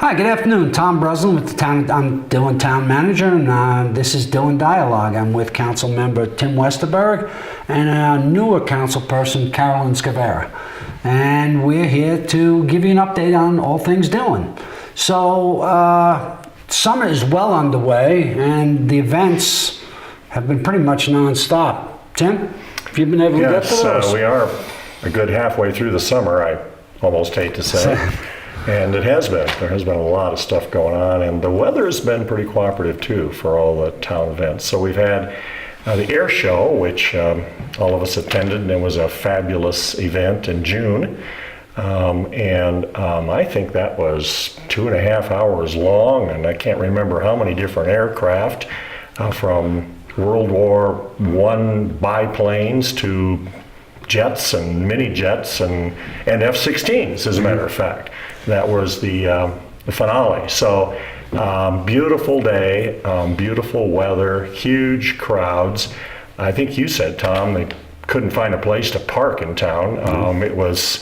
Hi, good afternoon. Tom Breslin with I'm Dillon Town Manager, and this is Dillon Dialogue. I'm with Council Member Tim Westerberg and our newer council person, Carolyn Skowyra. And we're here to give you an update on all things Dillon. So, summer is well underway, and the events have been pretty much non-stop. Tim, have you been able to get to those? Yes, we are a good halfway through the summer, I almost hate to say. And it has been. There has been a lot of stuff going on, and the weather has been pretty cooperative too for all the town events. So we've had the air show, which all of us attended, and it was a fabulous event in June. I think that was 2.5 hours long, and I can't remember how many different aircraft from World War I biplanes to jets and mini jets and F-16s, as a matter of fact. That was the finale. So beautiful day, beautiful weather, huge crowds. I think you said, Tom, they couldn't find a place to park in town. It was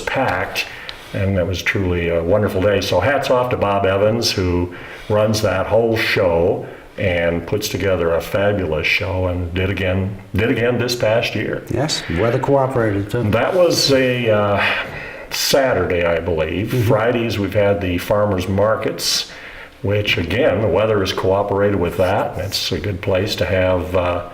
packed, and that was truly a wonderful day. So hats off to Bob Evans, who runs that whole show and puts together a fabulous show, and did again this past year. Yes, weather cooperated too. That was a Saturday, I believe. Fridays we've had the farmers markets, which again, the weather has cooperated with that. It's a good place to have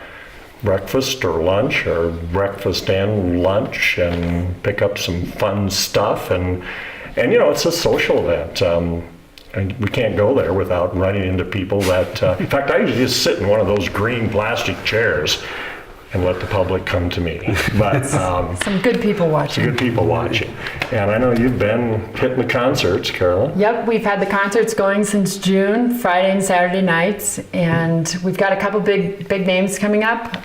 breakfast or lunch, or breakfast and lunch, and pick up some fun stuff. And you know, it's a social event. And we can't go there without running into people that, in fact, I usually just sit in one of those green plastic chairs and let the public come to me. But some good people watching. Good people watching. And I know you've been hitting the concerts, Carolyn. Yep, we've had the concerts going since June, Friday and Saturday nights, and we've got a couple big names coming up.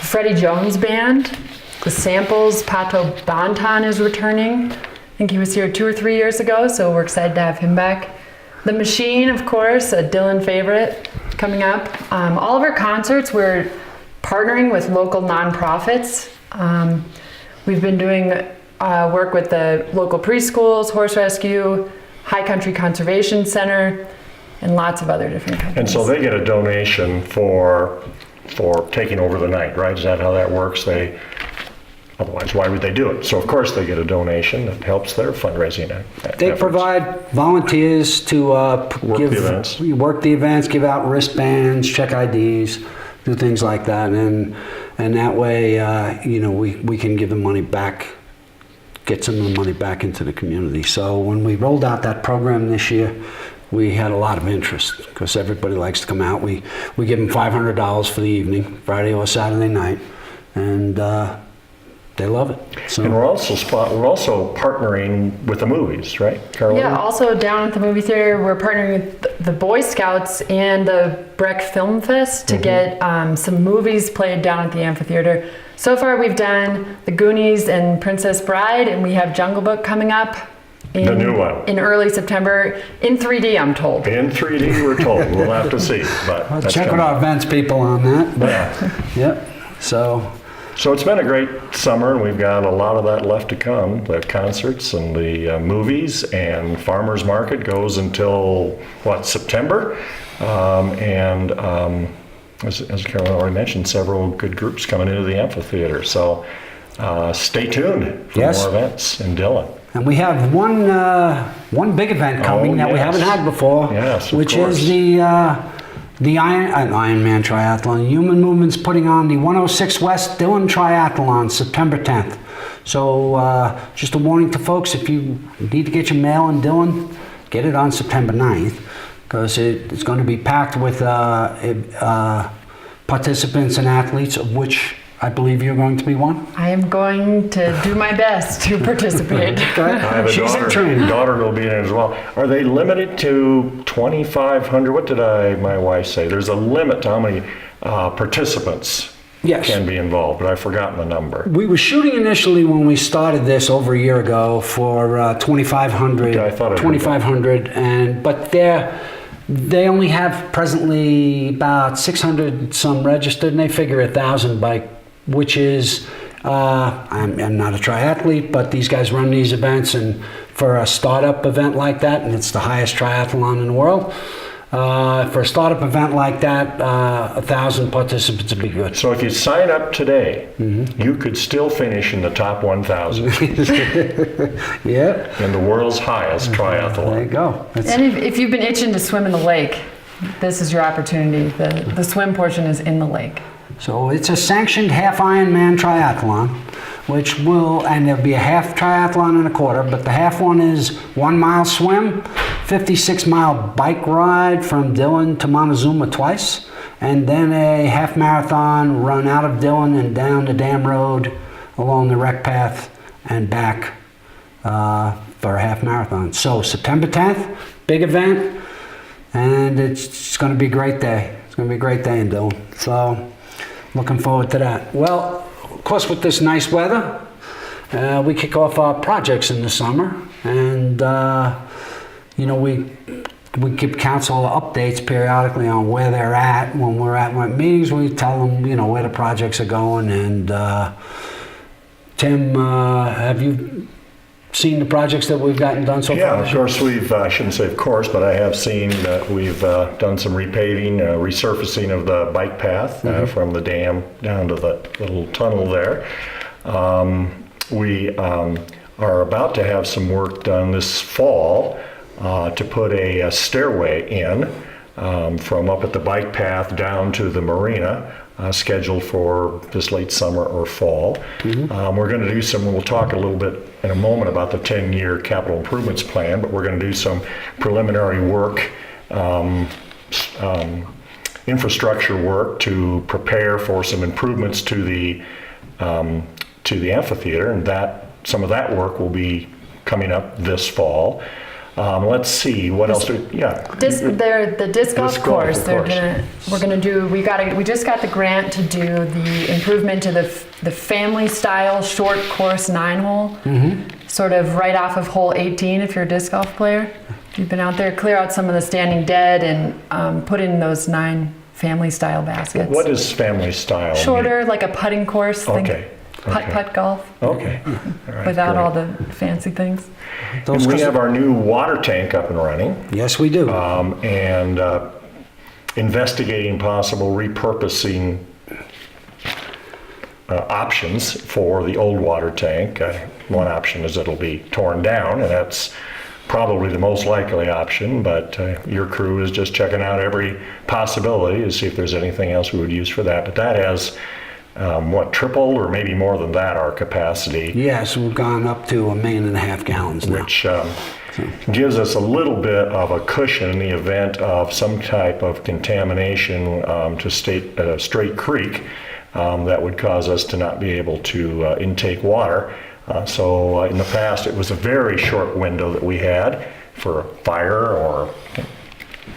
Freddie Jones Band, the Samples, Pato Banton is returning. I think he was here 2 or 3 years ago, so we're excited to have him back. The Machine, of course, a Dillon favorite, coming up. All of our concerts, we're partnering with local nonprofits. We've been doing work with the local preschools, horse rescue, High Country Conservation Center, and lots of other different companies. And so they get a donation for taking over the night, right? Is that how that works? Otherwise, why would they do it? So, of course, they get a donation that helps their fundraising They efforts. provide volunteers to work the events, give out wristbands, check IDs, do things like that, and that way, you know, we can give the money back, get some of the money back into the community. So when we rolled out that program this year, we had a lot of interest because everybody likes to come out. We give them $500 for the evening, Friday or Saturday night, and they love it. So. And we're also partnering with the movies, right, Carolyn? Yeah, also down at the movie theater, we're partnering with the Boy Scouts and the Breck Film Fest to get some movies played down at the amphitheater. So far, we've done The Goonies and Princess Bride, and we have Jungle Book coming up. The new one. In early September, in 3D, I'm told. In 3D, we're told. We'll have to see. But I'll check with our events people on that. But, yeah. So it's been a great summer, and we've got a lot of that left to come. The concerts and the movies, and farmers market goes until, September? As Carolyn already mentioned, several good groups coming into the amphitheater. So stay tuned for more events in Dillon. And we have one big event coming that we haven't had before, which is the Ironman Triathlon. Human Movement's putting on the 106 West Dillon Triathlon, September 10th. So just a warning to folks, if you need to get your mail in Dillon, get it on September 9th, because it's going to be packed with participants and athletes, of which I believe you're going to be one. I am going to do my best to participate. I have a daughter will be in it as well. Are they limited to 2,500? What did my wife say? There's a limit to how many participants can be involved, but I've forgotten the number. We were shooting initially when we started this over a year ago for 2,500. Okay, I thought 2,500, but they only have presently about 600 some registered, and they figure 1,000 which is I'm not a triathlete, but these guys run these events, and for a startup event like that, and it's the highest triathlon in the world, for a startup event like that, 1,000 participants would be good. So if you sign up today, you could still finish in the top 1,000 Yeah. in the world's highest triathlon. There you go. And if you've been itching to swim in the lake, this is your opportunity. The swim portion is in the lake. So it's a sanctioned half Ironman triathlon, which and there'll be a half triathlon and a quarter, but the half one is 1 mile swim, 56-mile bike ride from Dillon to Montezuma twice, and then a half marathon run out of Dillon and down the dam road along the rec path and back for a half marathon. So September 10th, big event, and it's going to be a great day. It's going to be a great day in Dillon. So looking forward to that. Well, of course, with this nice weather, we kick off our projects in the summer, and we give council updates periodically on where they're at. When we're at meetings, we tell them where the projects are going. And Tim, have you seen the projects that we've gotten done so far? Yeah, of course I shouldn't say of course, but I have seen that we've done some repaving, resurfacing of the bike path from the dam down to the little tunnel there. We are about to have some work done this fall to put a stairway in from up at the bike path down to the marina, scheduled for this late summer or fall. We're going to do we'll talk a little bit in a moment about the 10-year capital improvements plan, but we're going to do some preliminary work, infrastructure work to prepare for some improvements to the amphitheater, and some of that work will be coming up this fall. Let's see what else. The disc golf course. We just got the grant to do the improvement to the family style short course 9-hole, sort of right off of hole 18. If you're a disc golf player, if you've been out there, clear out some of the standing dead and put in those 9 family style baskets. What is family style? Shorter, like a putting course. Okay. Putt golf. Okay. All right, without great. all the fancy things. And we have our new water tank up and running. Yes, we do. And investigating possible repurposing options for the old water tank. One option is it'll be torn down, and that's probably the most likely option, but your crew is just checking out every possibility to see if there's anything else we would use for that. But that has tripled or maybe more than that our capacity. Yes, we've gone up to 1.5 million gallons now. Which gives us a little bit of a cushion in the event of some type of contamination to Straight Creek that would cause us to not be able to intake water. So in the past, it was a very short window that we had for a fire or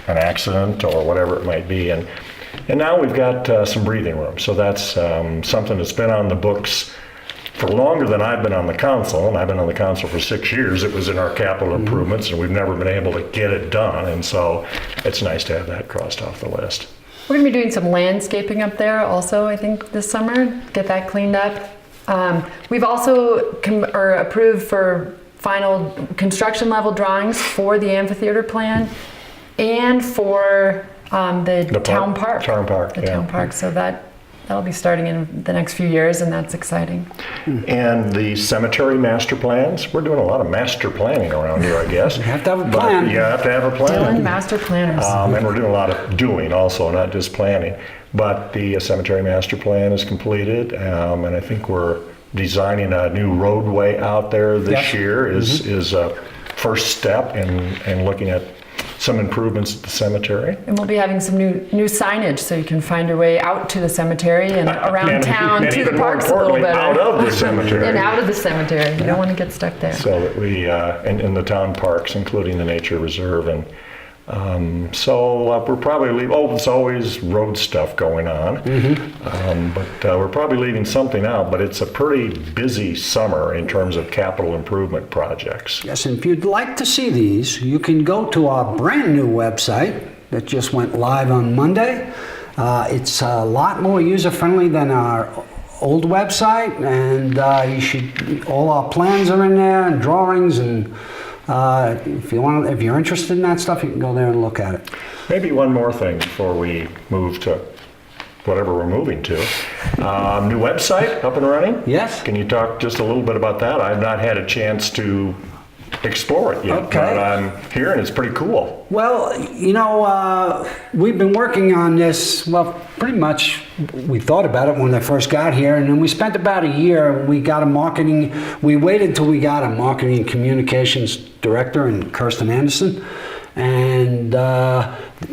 an accident or whatever it might be. And now we've got some breathing room. So that's something that's been on the books for longer than I've been on the council. And I've been on the council for 6 years. It was in our capital improvements, and we've never been able to get it done. And so it's nice to have that crossed off the list. We're going to be doing some landscaping up there also, I think, this summer, get that cleaned up. We've also approved for final construction level drawings for the amphitheater plan and for the town park. Town park, the town park. So that'll be starting in the next few years, and that's exciting. And the cemetery master plans. We're doing a lot of master planning around here, I guess. You have to have a plan. But you have to have a plan. Dillon Master Planners. And we're doing a lot of doing also, not just planning. But the cemetery master plan is completed, and I think we're designing a new roadway out there this year is a first step in looking at some improvements at the cemetery. And we'll be having some new signage so you can find your way out to the cemetery and around town to the parks a little better. Out of the cemetery. And out of the cemetery. You don't want to get stuck there. So that we, in the town parks, including the nature reserve. And so we're probably leaving, there's always road stuff going on. But we're probably leaving something out, but it's a pretty busy summer in terms of capital improvement projects. Yes, and if you'd like to see these, you can go to our brand new website that just went live on Monday. It's a lot more user-friendly than our old website, and all our plans are in there and drawings, and if you're interested in that stuff, you can go there and look at it. Maybe one more thing before we move to whatever we're moving to. New website up and running? Yes. Can you talk just a little bit about that? I've not had a chance to explore it yet, Okay. but I'm hearing it's pretty cool. Well, we've been working on this, pretty much we thought about it when I first got here, and then we spent about a year. We waited till we got a marketing and communications director in Kirsten Anderson. And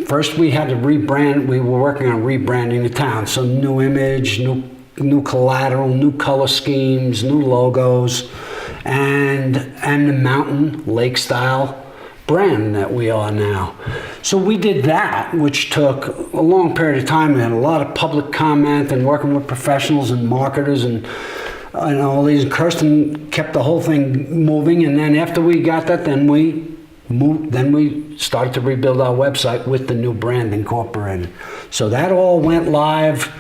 first we had to rebrand. We were working on rebranding the town. So new image, new collateral, new color schemes, new logos, and the mountain lake style brand that we are now. So we did that, which took a long period of time. We had a lot of public comment and working with professionals and marketers and all these. Kirsten kept the whole thing moving, and then after we got that, then we started to rebuild our website with the new brand incorporated. So that all went live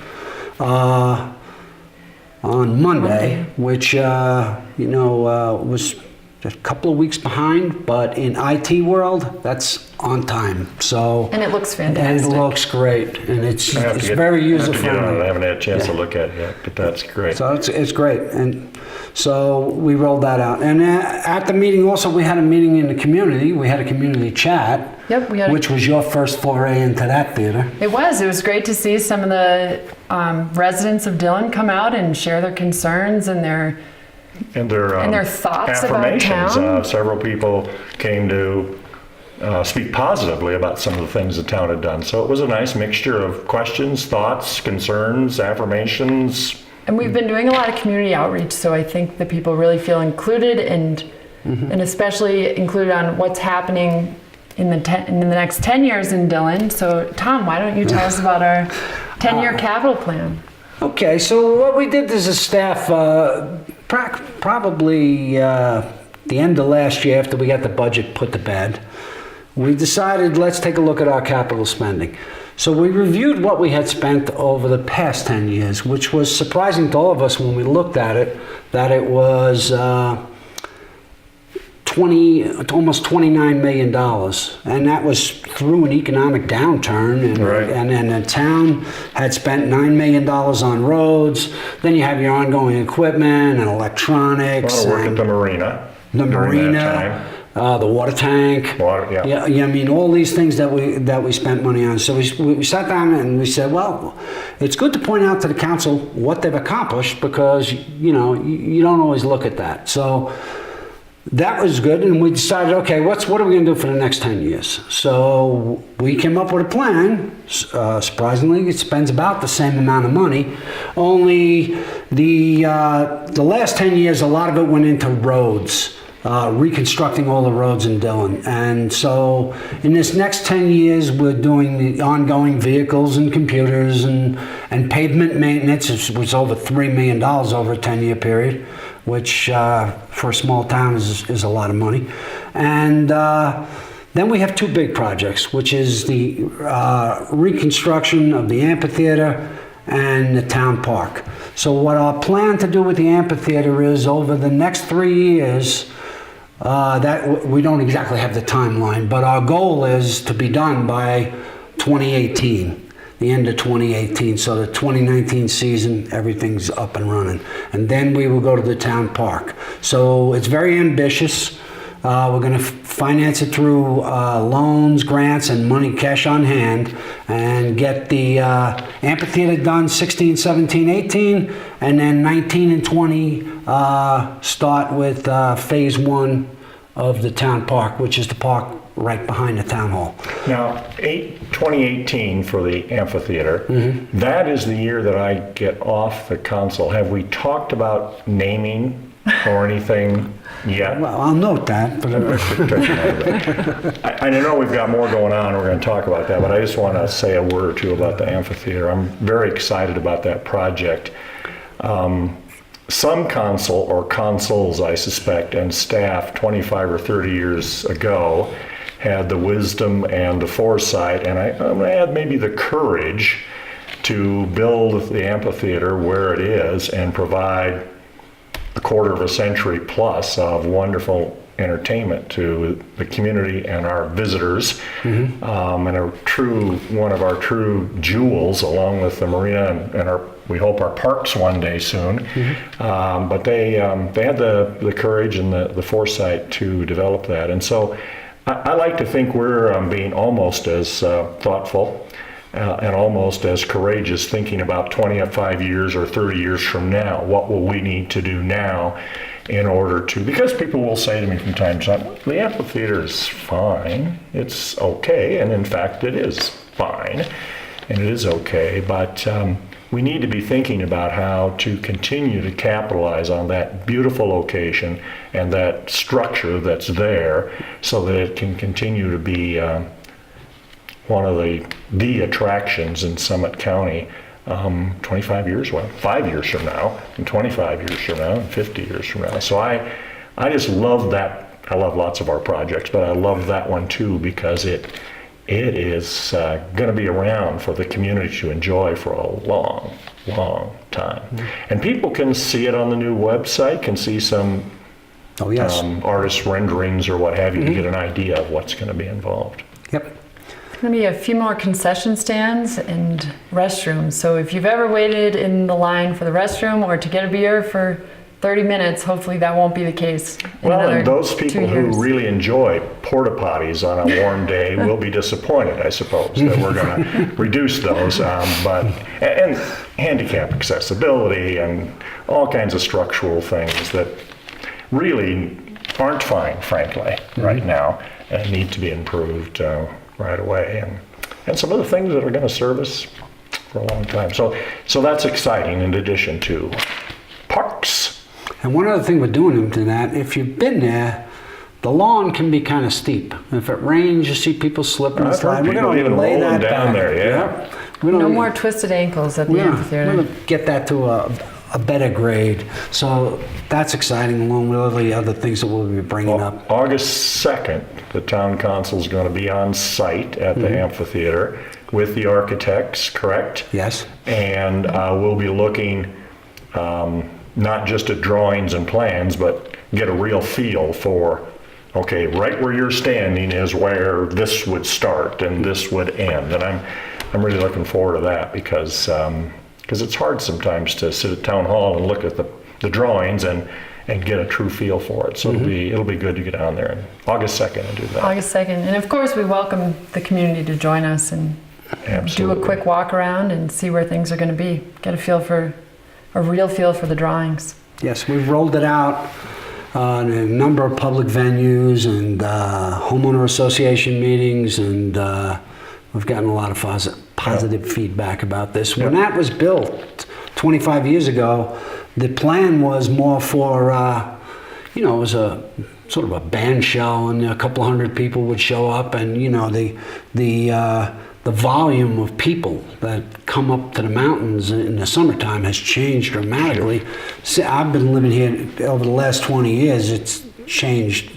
on Monday, which was a couple of weeks behind, but in IT world, that's on time. So And it looks fantastic. and it looks great, and it's very user I friendly. haven't had a chance to look at it yet, but that's great. So it's great, and so we rolled that out. And at the meeting, also we had a meeting in the community. We had a community chat. Yep, we had. Which was your first foray into that theater. It was. It was great to see some of the residents of Dillon come out and share their concerns and their thoughts about affirmations. town. Several people came to speak positively about some of the things the town had done. So it was a nice mixture of questions, thoughts, concerns, affirmations. And we've been doing a lot of community outreach, so I think that people really feel included and especially included on what's happening in the next 10 years in Dillon. So Tom, why don't you tell us about our 10-year capital plan? Okay, so what we did as a staff, probably the end of last year after we got the budget put to bed, we decided let's take a look at our capital spending. So we reviewed what we had spent over the past 10 years, which was surprising to all of us when we looked at it, that it was almost $29 million. And that was through an economic downturn. And, Right. and then the town had spent $9 million on roads. Then you have your ongoing equipment and A electronics. lot of work at and the marina. the during that marina, time. the water tank. Water, yeah. Yeah, I mean, all these things that we spent money on. So we sat down and we said, well, it's good to point out to the council what they've accomplished, because you don't always look at that. So that was good, and we decided, okay, what are we going to do for the next 10 years? So we came up with a plan. Surprisingly, it spends about the same amount of money. Only the last 10 years, a lot of it went into roads. Reconstructing all the roads in Dillon. And so in this next 10 years, we're doing the ongoing vehicles and computers and pavement maintenance. It was over $3 million over a 10-year period, which for a small town is a lot of money. And then we have two big projects, which is the reconstruction of the amphitheater and the town park. So what our plan to do with the amphitheater is, over the next 3 years, that we don't exactly have the timeline, but our goal is to be done by 2018, the end of 2018. So the 2019 season, everything's up and running. And then we will go to the town park. So it's very ambitious. We're going to finance it through loans, grants, and money cash on hand, and get the amphitheater done 16, 17, 18, and then 19 and 20 start with phase one of the town park, which is the park right behind the town hall. Now, 2018 for the amphitheater, that is the year that I get off the council. Have we talked about naming or anything yet? Well, I'll note that. But I know we've got more going on, we're going to talk about that, but I just want to say a word or two about the amphitheater. I'm very excited about that project. Some council, or councils I suspect, and staff 25 or 30 years ago had the wisdom and the foresight, and I'm going to add maybe the courage, to build the amphitheater where it is and provide a quarter of a century plus of wonderful entertainment to the community and our visitors, and one of our true jewels, along with the marina and we hope our parks one day soon. But they had the courage and the foresight to develop that, and so I like to think we're being almost as thoughtful and almost as courageous, thinking about 25 years or 30 years from now. What will we need to do now in order to, because people will say to me from time to time, the amphitheater is fine, it's okay, and in fact it is fine, and it is okay, but we need to be thinking about how to continue to capitalize on that beautiful location and that structure that's there so that it can continue to be one of the attractions in Summit County 25 years, well, 5 years from now, and 25 years from now, and 50 years from now. So I just love that. I love lots of our projects, but I love that one too because it is going to be around for the community to enjoy for a long, long time. And people can see it on the new website, can see some artist renderings or what have you to get an idea of what's going to be involved. Yep. Going to be a few more concession stands and restrooms. So if you've ever waited in the line for the restroom or to get a beer for 30 minutes, hopefully that won't be the case. Well, and those people who really enjoy porta potties on a warm day will be disappointed, I suppose, that we're going to reduce those. And handicap accessibility and all kinds of structural things that really aren't fine, frankly, right now, and need to be improved right away, and some of the things that are going to serve us for a long time. So that's exciting in addition to parks. And one other thing we're doing into that, if you've been there, the lawn can be kind of steep. If it rains, you see people slip and slide. We're going to lay that down back. there, yeah. No more twisted ankles at the amphitheater. We're going to get that to a better grade. So that's exciting, along with all the other things that we'll be bringing up. August 2nd, the town council is going to be on site at the amphitheater with the architects, correct? Yes. And we'll be looking not just at drawings and plans, but get a real feel for, okay, right where you're standing is where this would start and this would end. And I'm really looking forward to that because it's hard sometimes to sit at town hall and look at the drawings and get a true feel for it. So it'll be good to get down there on August 2nd and do that. August 2nd. And of course we welcome the community to join us and do a quick walk around and see where things are going to be. Get a real feel for the drawings. Yes, we've rolled it out in a number of public venues and homeowner association meetings, and we've gotten a lot of positive feedback about this. When that was built 25 years ago, the plan was more for, it was a sort of a band show, and a couple hundred people would show up, and the volume of people that come up to the mountains in the summertime has changed dramatically. I've been living here over the last 20 years. It's changed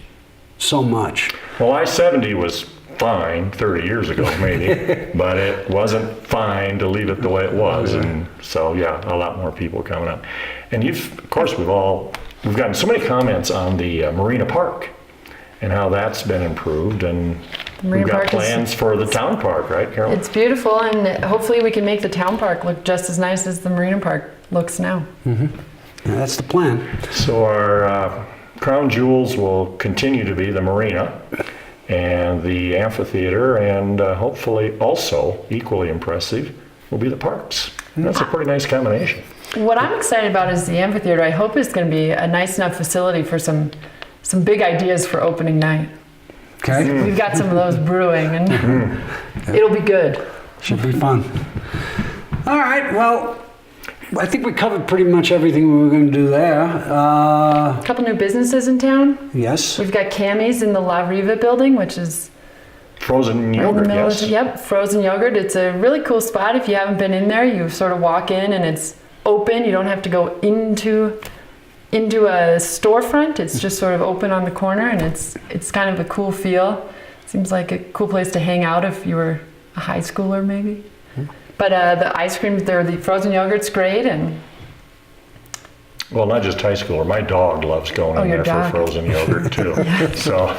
so much. Well, I-70 was fine 30 years ago, maybe, but it wasn't fine to leave it the way it was. And so, a lot more people coming up. And of course, we've gotten so many comments on the Marina Park and how that's been improved, and we've got plans for the town park, right, Carolyn? It's beautiful, and hopefully we can make the town park look just as nice as the Marina Park looks now. Yeah, that's the plan. So our crown jewels will continue to be the marina and the amphitheater, and hopefully also equally impressive will be the parks. And that's a pretty nice combination. What I'm excited about is the amphitheater. I hope it's going to be a nice enough facility for some big ideas for opening night. Okay. We've got some of those brewing, and it'll be good. Should be fun. All right, well, I think we covered pretty much everything we were going to do there. A couple new businesses in town. Yes. We've got Cammy's in the La Riva building, which is frozen yogurt, yes. Yep, frozen yogurt. It's a really cool spot. If you haven't been in there, you sort of walk in and it's open. You don't have to go into a storefront. It's just sort of open on the corner, and it's kind of a cool feel. Seems like a cool place to hang out if you were a high schooler, maybe. But the ice cream, the frozen yogurt's great, and Well, not just high schooler. My dog loves going in your there dog. for frozen yogurt too. So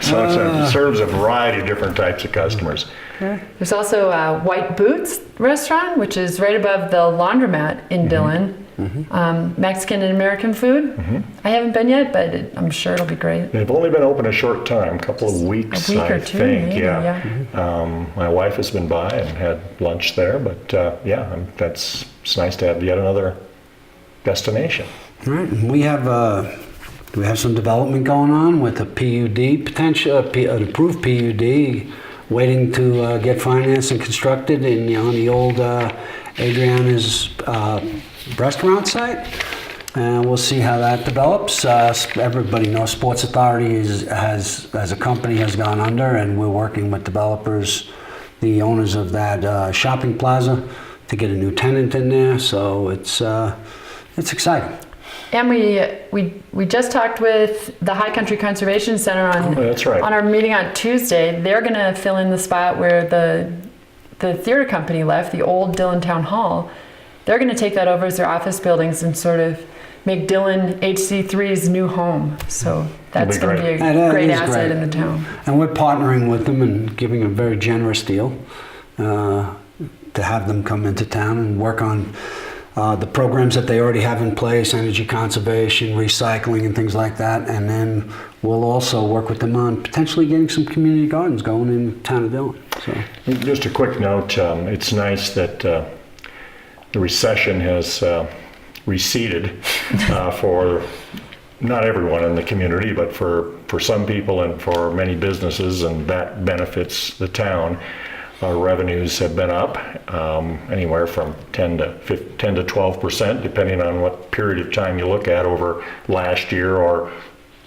it serves a variety of different types of customers. there's also White Boots restaurant, which is right above the laundromat in Dillon. Mexican and American food. I haven't been yet, but I'm sure it'll be great. They've only been open a short time, a couple of weeks, A week I or two, think. maybe, Yeah. My wife has been by and had lunch there, but it's nice to have yet another destination. All right, and we have some development going on with a PUD potential, an approved PUD, waiting to get financed and constructed on the old Adriana's restaurant site. And we'll see how that develops. Everybody knows Sports Authority as a company has gone under, and we're working with developers, the owners of that shopping plaza, to get a new tenant in there. So it's exciting. And we just talked with the High Country Conservation Center that's right. on our meeting on Tuesday. They're going to fill in the spot where the theater company left, the old Dillon Town Hall. They're going to take that over as their office buildings and sort of make Dillon HC3's new home. So that's going to be a great asset in the town. And we're partnering with them and giving a very generous deal to have them come into town and work on the programs that they already have in place, energy conservation, recycling, and things like that. And then we'll also work with them on potentially getting some community gardens going in the town of Dillon. So. Just a quick note, it's nice that the recession has receded for not everyone in the community, but for some people and for many businesses, and that benefits the town. Our revenues have been up anywhere from 10 to 12%, depending on what period of time you look at over last year or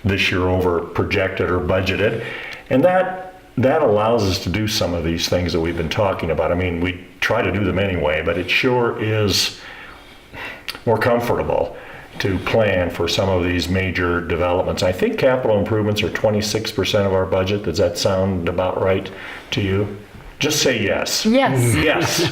this year over projected or budgeted. And that allows us to do some of these things that we've been talking about. I mean, we try to do them anyway, but it sure is more comfortable to plan for some of these major developments. I think capital improvements are 26% of our budget. Does that sound about right to you? Just say yes. Yes. Yes.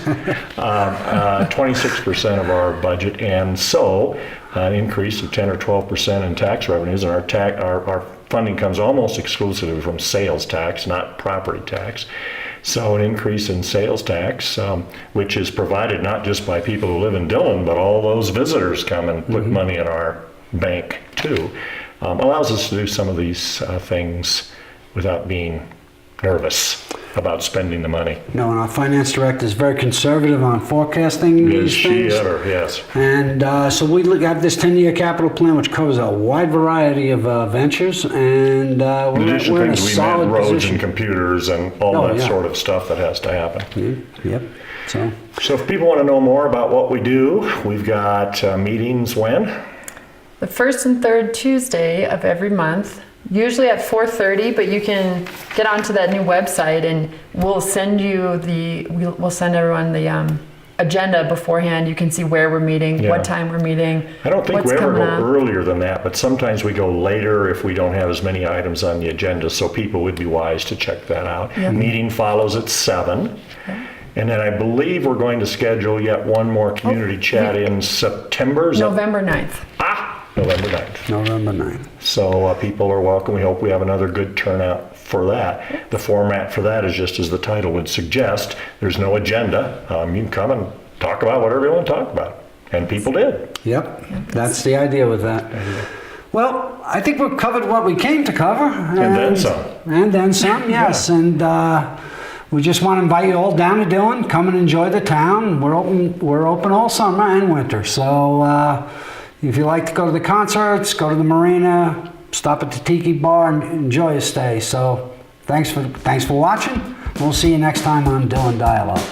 26% of our budget, and so an increase of 10 or 12% in tax revenues, and our funding comes almost exclusively from sales tax, not property tax. So an increase in sales tax, which is provided not just by people who live in Dillon, but all those visitors come and put money in our bank too, allows us to do some of these things without being nervous about spending the money. No, and our finance director is very conservative on forecasting these things. Yes. And so we have this 10-year capital plan, which covers a wide variety of ventures, and we're in a solid roads position. and computers and all that sort of stuff that has to happen. Yep. So if people want to know more about what we do, we've got meetings when? The first and third Tuesday of every month, usually at 4:30, but you can get onto that new website and we'll send everyone the agenda beforehand. You can see where we're meeting, what time we're meeting. I don't think we ever go up. earlier than that, but sometimes we go later if we don't have as many items on the agenda, so people would be wise to check that out. Yep. Meeting follows at 7. Okay. And then I believe we're going to schedule yet one more community chat in September. November 9th. November 9th. November 9th. So people are welcome. We hope we have another good turnout for that. The format for that is just as the title would suggest. There's no agenda. You can come and talk about whatever you want to talk about. And people did. Yep. That's the idea with that. Well, I think we've covered what we came to cover. And then some. And then some, yes. Yeah. And we just want to invite you all down to Dillon. Come and enjoy the town. We're open all summer and winter. So if you like to go to the concerts, go to the marina, stop at the Tiki Bar, and enjoy a stay. So thanks for watching. We'll see you next time on Dillon Dialogue.